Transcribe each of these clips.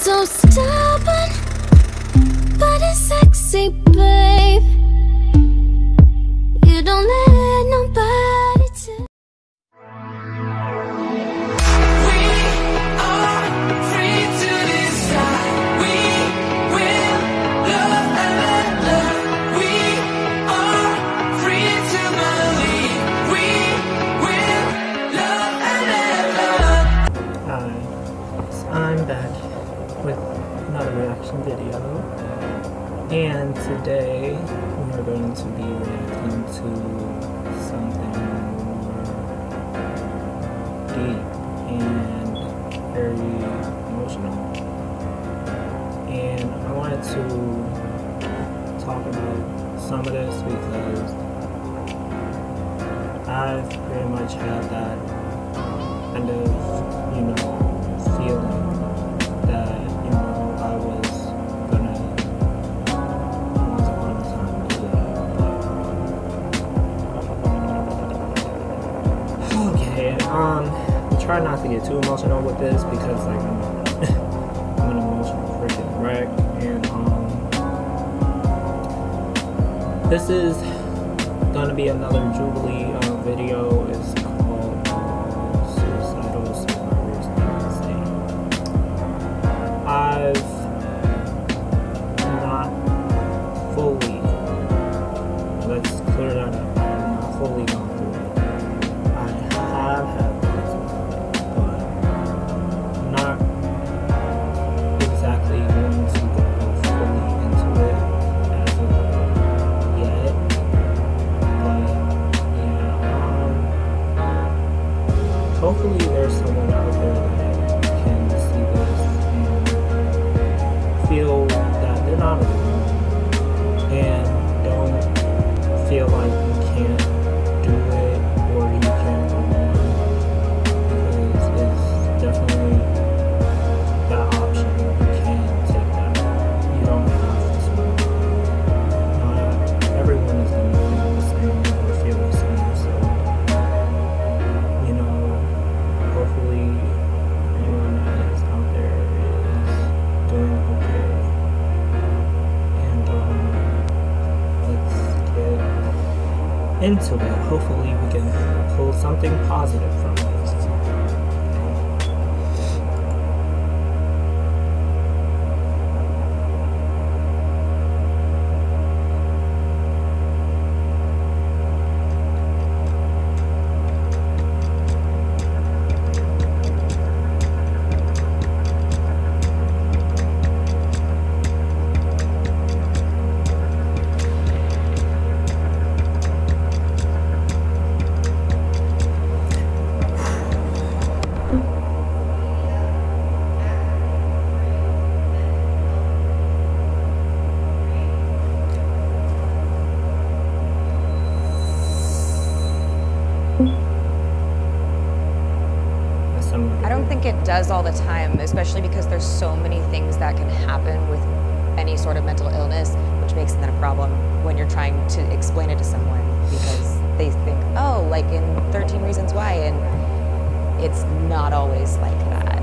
so stubborn, but it's sexy, babe. You don't let nobody tell. We are free to decide. We will love and let love. We are free to believe. We will love and let love. Hi, I'm back with another reaction video, and today we are going to be reacting to something more deep and very emotional. And I wanted to talk about some of this because I've pretty much had that kind of, feeling that, I was gonna once upon a time do that. Okay, try not to get too emotional with this because, like, I'm an emotional freaking wreck, and, this is gonna be another Jubilee, video. It's called, Suicidal Survivors. I've not fully, let's clear that up, I've not fully gone through it. I have had thoughts about it, but I'm not exactly going to go fully into it as of yet. But yeah, hopefully there's someone out there that can see this feel that they're not alone and don't feel like you can't do it or you can't go on, because it's definitely that option. You can take that. You don't have to. Not everyone is going to feel the same or feel the same, so hopefully anyone that is out there is doing okay. Into it. Hopefully we can pull something positive from this. I don't think it does all the time, especially because there's so many things that can happen with any sort of mental illness, which makes it then a problem when you're trying to explain it to someone, because they think, oh, like in 13 Reasons Why, and it's not always like that.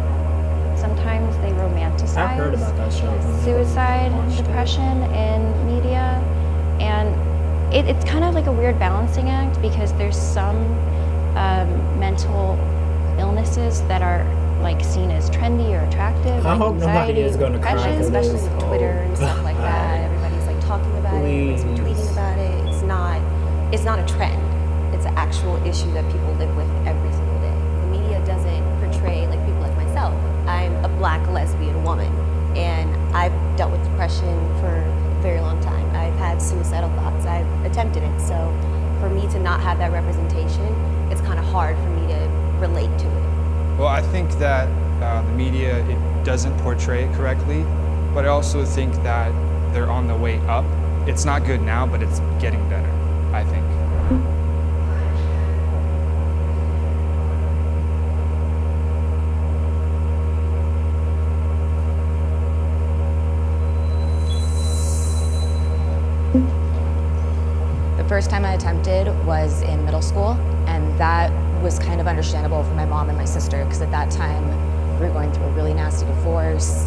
Sometimes they romanticize I've heard about that show. suicide, depression in media, and it's kind of like a weird balancing act because there's some mental illnesses that are like seen as trendy or attractive. I like hope anxiety, nobody is going to cry, depression, especially with Twitter and stuff like that. Everybody's like talking about it, everybody's tweeting about it. It's not a trend. It's an actual issue that people live with every single day. The media doesn't portray like people like myself. I'm a black lesbian woman, and I've dealt with depression for a very long time. I've had suicidal thoughts. I've attempted it. So for me to not have that representation, it's kind of hard for me to relate to it. Well, I think that the media, it doesn't portray it correctly, but I also think that they're on the way up. It's not good now, but it's getting better, I think. The first time I attempted was in middle school, and that was kind of understandable for my mom and my sister, because at that time we were going through a really nasty divorce,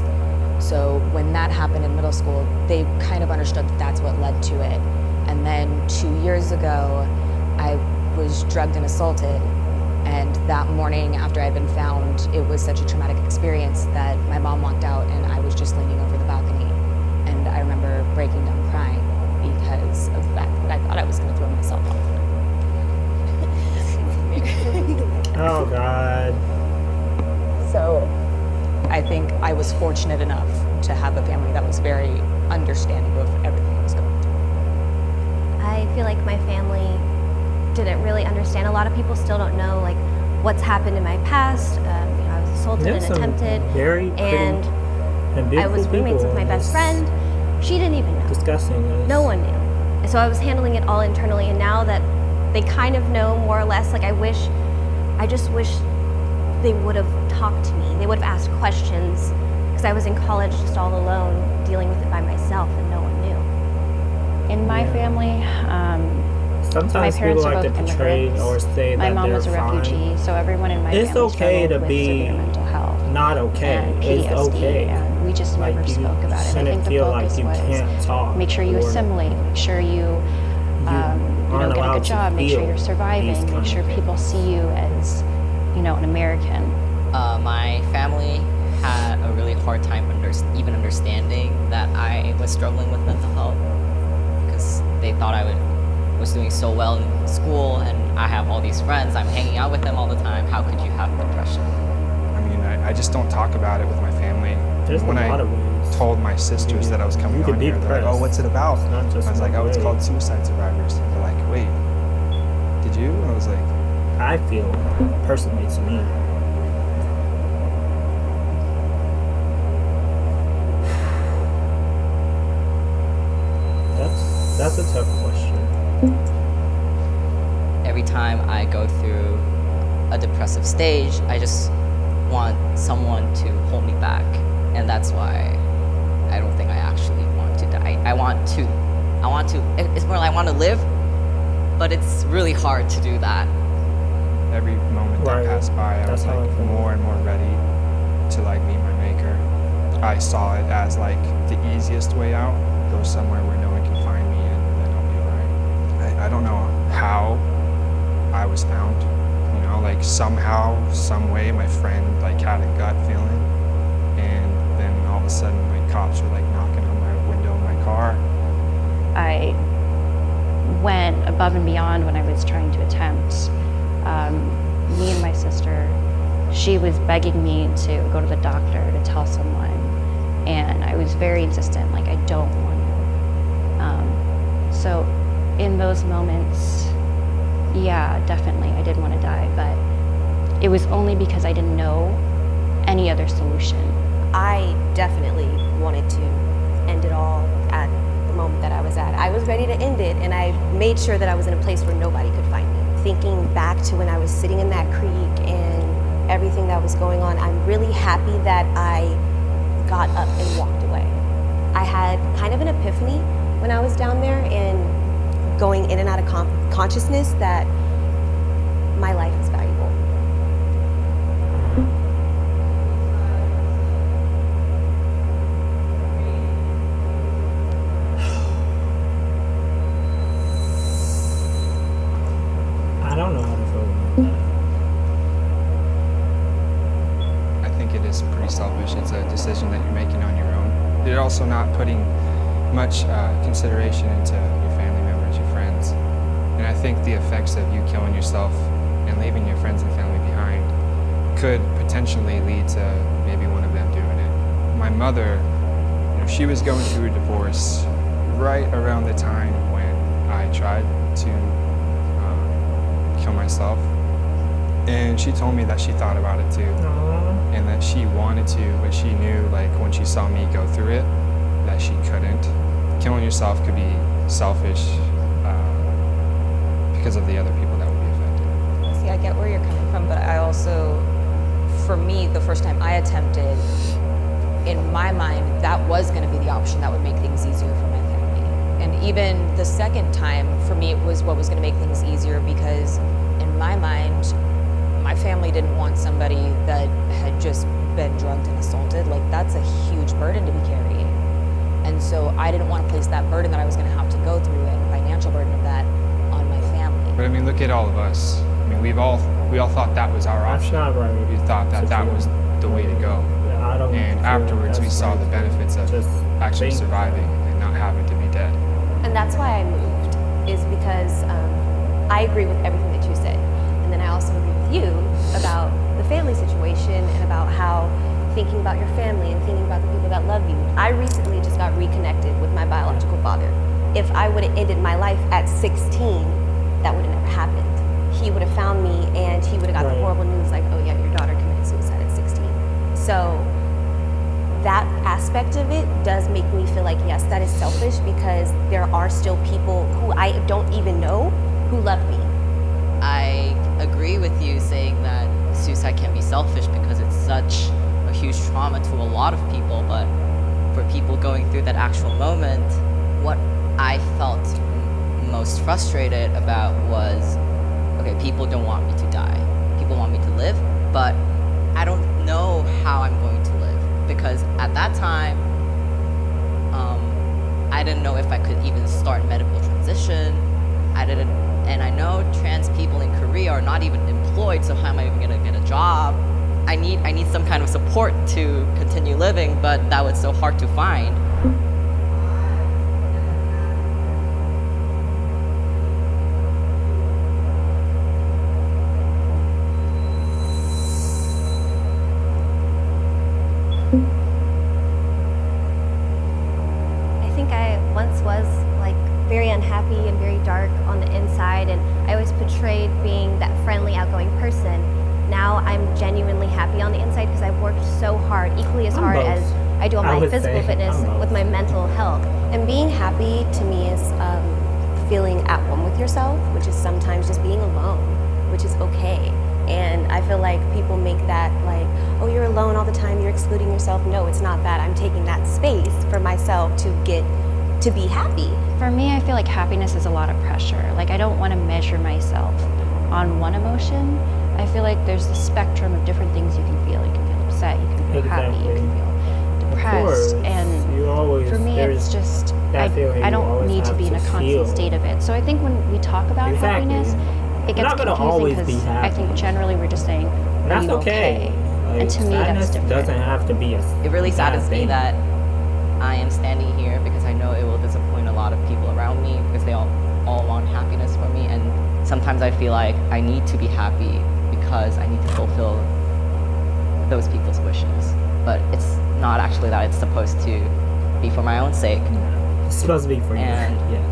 So when that happened in middle school, they kind of understood that that's what led to it. And then 2 years ago, I was drugged and assaulted. And that morning after I'd been found, it was such a traumatic experience that my mom walked out and I was just leaning over the balcony. And I remember breaking down crying because of the fact that I thought I was going to throw myself off. Oh, God. So I think I was fortunate enough to have a family that was very understanding of everything that was going through. I feel like my family didn't really understand. A lot of people still don't know like what's happened in my past. You know, I was assaulted and attempted, very and I was roommates with my best friend. She didn't even know. Discussing this. No one knew. And so I was handling it all internally, and now that they kind of know more or less, like I just wish they would have talked to me. They would have asked questions, because I was in college just all alone, dealing with it by myself, and no one knew. In my family, sometimes my parents people are like to both portray immigrants. or say my that mom they're was a fine. refugee, so everyone in my It's family okay struggled to with be severe mental health. Not okay. And It's PTSD, okay. and we just Like, never you spoke about it. I shouldn't think the feel focus like you was can't talk make sure you or assimilate, make sure you aren't get a allowed good to job, make sure feel you're surviving, these make kind sure of people things. see you as, an American. My family had a really hard time even understanding that I was struggling with mental health, because they thought I was doing so well in school and I have all these friends, I'm hanging out with them all the time. How could you have depression? I mean, I just don't talk about it with my family. There's when a lot of I ways. told my sisters that I was coming You on could be here, they're like, depressed. "Oh, what's it about?" It's not just I was like, one "Oh, it's way. called Suicide Survivors." They're like, "Wait, did you?" And I was like, I feel personally to me. That's a tough question. Every time I go through a depressive stage, I just want someone to hold me back. And that's why I don't think I actually want to die. I want to, it's more like I want to live, but it's really hard to do that. every moment Right. that passed by, I That's was how like I feel. more and more ready to like meet my maker. I saw it as like the easiest way out. Go somewhere where no one can find me, and then I'll be alright. I don't know how I was found. You know, like somehow, some way, my friend like had a gut feeling, and then all of a sudden, like cops were like knocking on my window in my car. I went above and beyond when I was trying to attempt. Me and my sister, she was begging me to go to the doctor to tell someone, and I was very insistent, like I don't want to. So in those moments, yeah, definitely I did want to die, but it was only because I didn't know any other solution. I definitely wanted to end it all at the moment that I was at. I was ready to end it, and I made sure that I was in a place where nobody could find me. Thinking back to when I was sitting in that creek and everything that was going on, I'm really happy that I got up and walked away. I had kind of an epiphany when I was down there and going in and out of consciousness that my life is valuable. I don't know how to feel about that. I think it is pretty selfish. It's a decision that you're making on your own. You're also not putting much consideration into your family members, your friends. And I think the effects of you killing yourself and leaving your friends and family behind could potentially lead to maybe one of them doing it. My mother, she was going through a divorce right around the time when I tried to kill myself. And she told me that she thought about it too. Aww. And that she wanted to, but she knew like when she saw me go through it, that she couldn't. Killing yourself could be selfish because of the other people that would be affected. See, I get where you're coming from, but I also, for me, the first time I attempted, in my mind, that was going to be the option that would make things easier for my family. And even the second time, for me, it was what was going to make things easier because in my mind, my family didn't want somebody that had just been drugged and assaulted. Like, that's a huge burden to be carried. And so I didn't want to place that burden that I was going to have to go through and the financial burden of that on my family. But I mean, look at all of us. I mean, we all thought that was our That's option. not right. We thought that that was the way to go. Yeah, I don't And feel afterwards, we that's saw right. the benefits of Just actually think- surviving and not having to be dead. And that's why I moved, is because I agree with everything that you said. And then I also agree with you about the family situation and about how thinking about your family and thinking about the people that love you. I recently just got reconnected with my biological father. If I would have ended my life at 16, that would have never happened. He would have found me and he would have got the Right. horrible news like, oh yeah, your daughter committed suicide at 16. So that aspect of it does make me feel like, yes, that is selfish because there are still people who I don't even know who love me. I agree with you saying that suicide can be selfish because it's such a huge trauma to a lot of people, but for people going through that actual moment, what I felt most frustrated about was, okay, people don't want me to die. People want me to live, but I don't know how I'm going to live because at that time, I didn't know if I could even start medical transition. And I know trans people in Korea are not even employed, so how am I even gonna get a job? I need some kind of support to continue living, but that was so hard to find. I think I once was like very unhappy and very dark on the inside, and I always portrayed being that friendly, outgoing person. Now I'm genuinely happy on the inside because I've worked so hard, equally as I'm hard both. as I do on I my would physical say fitness I'm both. with my mental health. And being happy to me is feeling at one with yourself, which is sometimes just being alone, which is okay. And I feel like people make that like, oh, you're alone all the time, you're excluding yourself. No, it's not that. I'm taking that space for myself to get to be happy. For me, I feel like happiness is a lot of pressure. Like, I don't want to measure myself on one emotion. I feel like there's a spectrum of different things you can feel. You can feel upset, you can feel happy, you can feel Of depressed. course, And you always, for me, there's it's just, that feeling I you don't always need to have be in a to constant feel. state of it. So I think when we talk about Exactly. happiness, it You're gets not gonna confusing always be because I think happy. generally we're just saying, And are that's you okay. Like, And to me, that's sadness different. doesn't have to be a It really bad saddens me thing. that I am standing here because I know it will disappoint a lot of people around me because they all want happiness for me, and sometimes I feel like I need to be happy because I need to fulfill those people's wishes. But it's not actually that. It's supposed to be for my own sake. It's supposed to be for you. And- Yeah.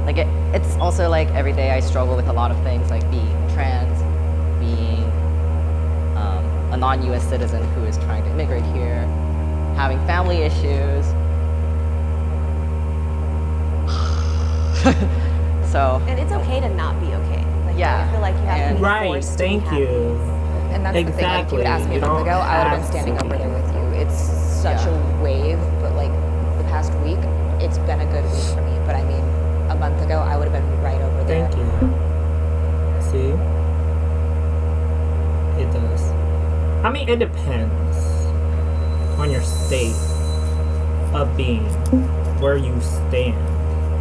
Like it's also like every day I struggle with a lot of things, like being trans, being a non-US citizen who is trying to immigrate here, having family issues. So And it's okay to not be okay. Like, Yeah. I feel like you have to be Right. forced to be Thank happy. you. And that's the thing, like, if you would ask me a Exactly. month You ago, I would have don't been standing have up right to. there with you. It's such Yeah. a wave, but like the past week, it's been a good week for me. But I mean, a month ago, I would have been right over there. Thank you. See? It does. I mean, it depends on your state of being, where you stand.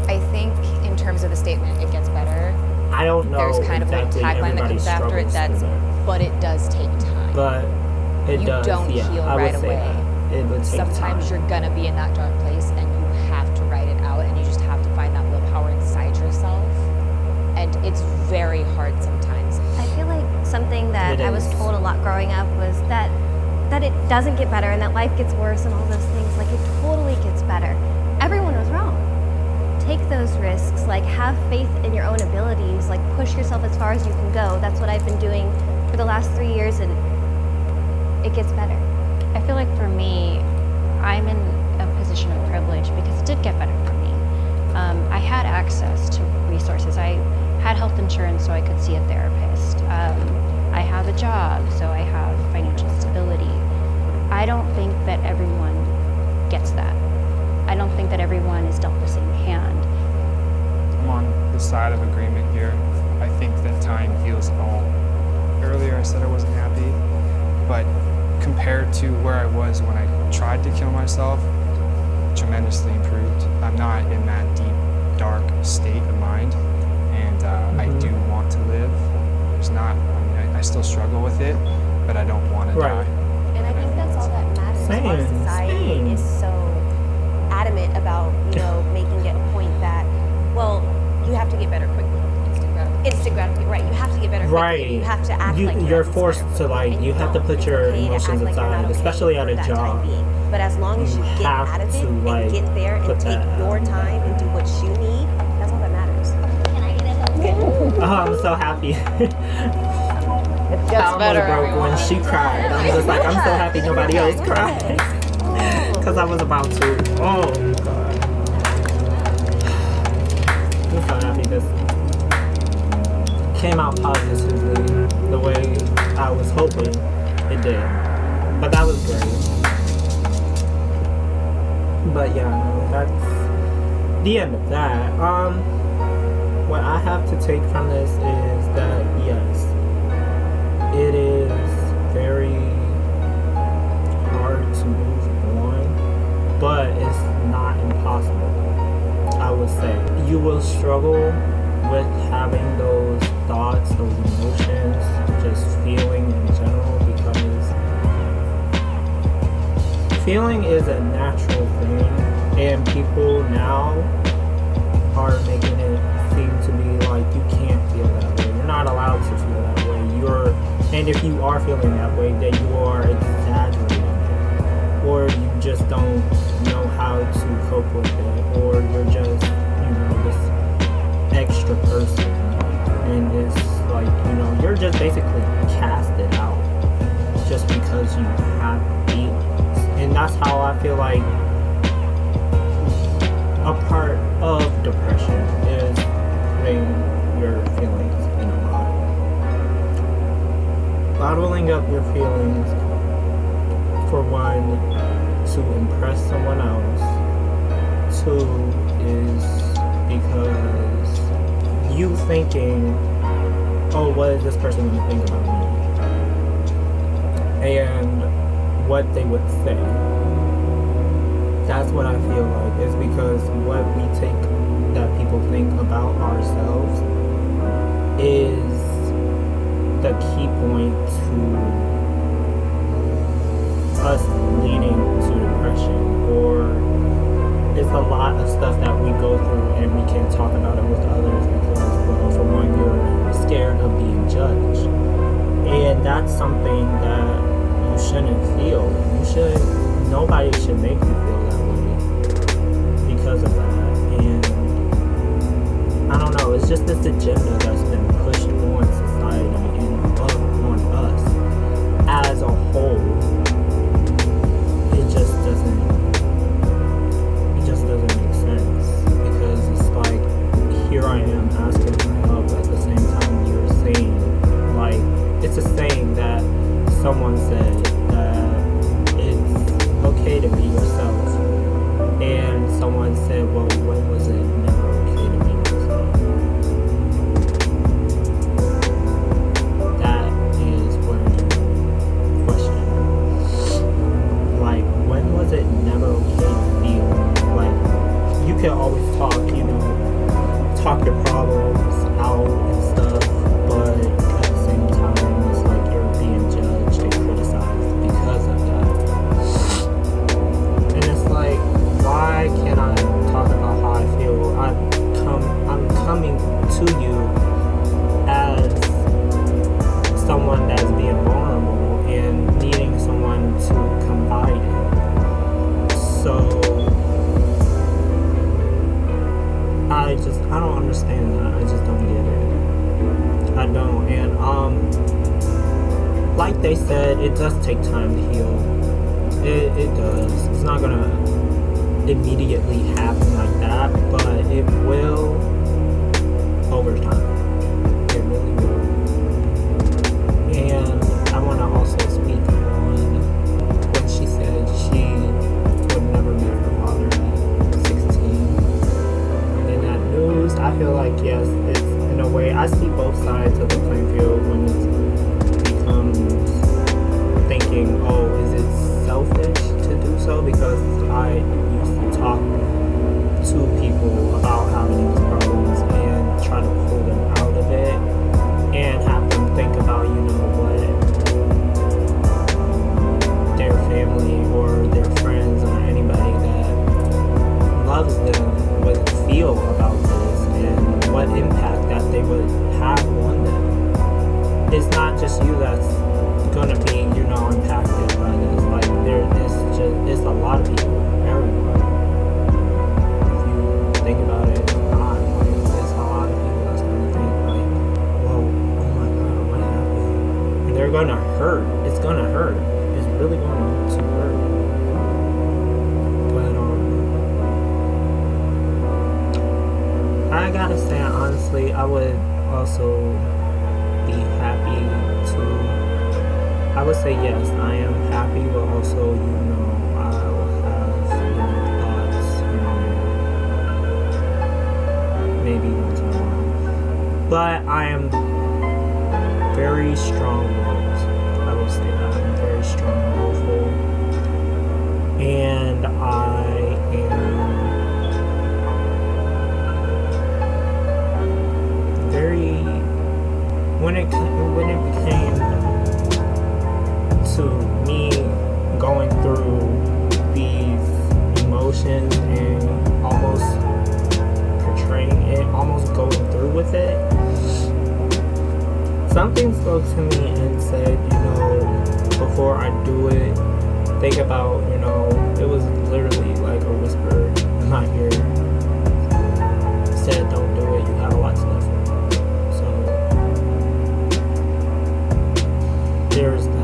I think in terms of the statement, it gets better. I don't know There's kind exactly of like tagline that everybody comes after it struggles that's, through that. but it does take time. But it You does, don't yeah. heal I would right say away. that. It would take Sometimes time. you're gonna be in that dark place and you have to write it out and you just have to find that willpower inside yourself. And it's very hard sometimes. I feel like something that It I was is. told a lot growing up was that it doesn't get better and that life gets worse and all those things. Like, it totally gets better. Everyone was wrong. Take those risks. Like, have faith in your own abilities. Like, push yourself as far as you can go. That's what I've been doing for the last 3 years, and it gets better. I feel like for me, I'm in a position of privilege because it did get better for me. I had access to resources. I had health insurance so I could see a therapist. I have a job, so I have financial stability. I don't think that everyone gets that. I don't think that everyone is dealt the same hand. I'm on the side of agreement here. I think that time heals all. Earlier I said I wasn't happy, but compared to where I was when I tried to kill myself, tremendously improved. I'm not in that deep, dark state of mind, and I do want to live. There's not, I still struggle with it, but I don't want to die. And I think that's all that matters. Our society is so adamant about, making it a point that, well, you have to get better quickly. Instant gratification, right? You have to get better quickly. Right. You have to act like you're forced to you have to put your emotions aside, especially at a job. But as long as you get out of it and get there and take your time and do what you need, that's all that matters. Can I get it? Oh, I'm so happy. It's just better when she cried. I'm just like, I'm so happy nobody else cried. Because I was about to. Oh, God. I'm so happy this came out positively the way I was hoping it did. But that was great. But yeah, no, that's the end of that. What I have to take from this is that yes, it is very hard to move on, but it's not impossible. I would say you will struggle with having those thoughts, those emotions, just feeling in general, because feeling is a natural thing, and people now are making it seem to be like you can't feel that way. You're not allowed to feel that way. And if you are feeling that way, then you are exaggerating it, or you just don't know how to cope with it, or you're just, this extra person, and it's like, you're just basically casted out just because you have feelings. And that's how I feel like a part of depression is putting your feelings in a bottle. Bottling up your feelings, for one, to impress someone else. Two is because you thinking, oh, what is this person going to think about me? And what they would say. That's what I feel like, is because what we take that people think about ourselves is the key point to us leading to depression, or it's a lot of stuff that we go through and we can't talk about it with others because, well, for one, you're scared of being judged. And that's something that you shouldn't feel. Nobody should make you feel that way because of that. And I don't know, it's just this agenda that's been pushed on society and on us as a whole. It just doesn't make sense, because it's like, here I am asking for help at the same time you're saying, like, it's a saying that someone said that it's okay to be yourself, and someone said, well, when was it never okay to be yourself? That is where you question, like, when was it never okay to feel? Like, you can always talk your problems out and stuff, but at the same time, it's like you're being judged and criticized because of that. And it's like, why can't I talk about how I feel? I'm coming to you as someone that's being vulnerable and needing someone to confide in. So I don't understand that. I just don't get it. I don't. And like they said, it does take time to heal. It does. It's not gonna immediately happen like that, but it will over time. It really will. And I want to also speak on when she said she would never meet her father at 16. In that news, I feel like, yes, it's, in a way, I see both sides of the playing field when it becomes thinking, oh, so because I used to talk to people about having these problems and try to pull them out of it and have them think about, you know, what their family or their friends or anybody that loves them would feel about this and what impact that they would have on them. It's not just you that's gonna be, you know, impacted by this. Like it's a lot of people, everyone. If you think about it, it's not like it's a lot of people that's gonna think like, whoa, oh my god, what happened? And they're gonna hurt. It's gonna hurt. It's really going to hurt. But I gotta say, honestly, I would also be happy to. I would say yes, I am happy, but also, you know, I will have, you know, thoughts, you know, maybe once in a while. But I am very strong-willed. I will say that I'm very strong-willed, and I am very. When it became to me going through these emotions and almost portraying it, almost going through with it, something spoke to me and said, you know, before I do it, think about, you know, it was literally like a whisper in my ear. Said, don't do it, you have a lot to live for. So there's that.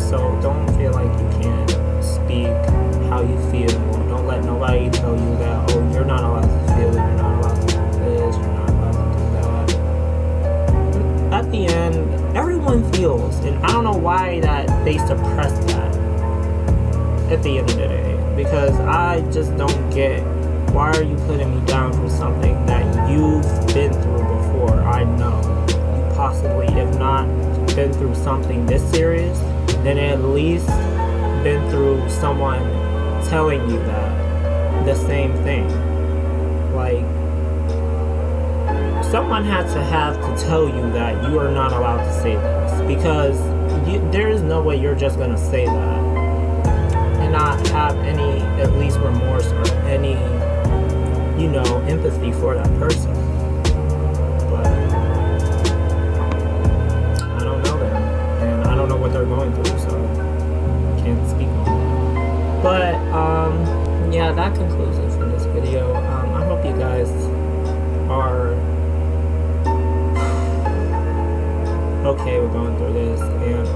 So don't feel like you can't speak how you feel. Don't let nobody tell you that, oh, you're not allowed to feel it, you're not allowed to do this, you're not allowed to do that. At the end, everyone feels, and I don't know why that they suppress that at the end of the day. Because I just don't get, why are you putting me down for something that you've been through before? I know you possibly, if not been through something this serious, then at least been through someone telling you that the same thing. Like, someone had to have to tell you that you are not allowed to say this, because there is no way you're just gonna say that and not have any, at least remorse or any, you know, empathy for that person. What they're going through, so can't speak on that. But yeah, that concludes it for this video. I hope you guys are okay with going through this, and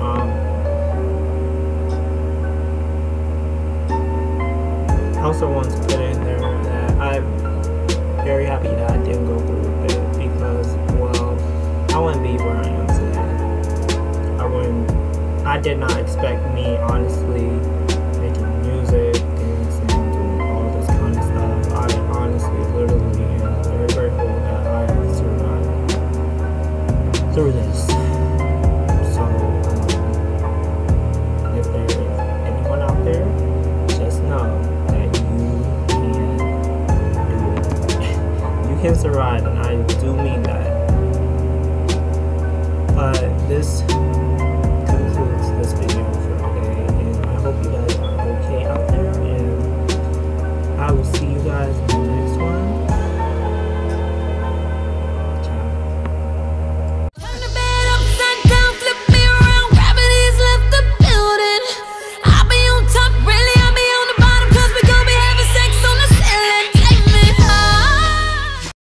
I also want to put in there that I'm very happy that I didn't go through with it, because, well, I wouldn't be where I am today. I did not expect me, honestly, making music, dancing, doing all this kind of stuff. I honestly, literally am very grateful that I have survived through this. So, if there is anyone out there, just know that you can do it. You can survive, and I do mean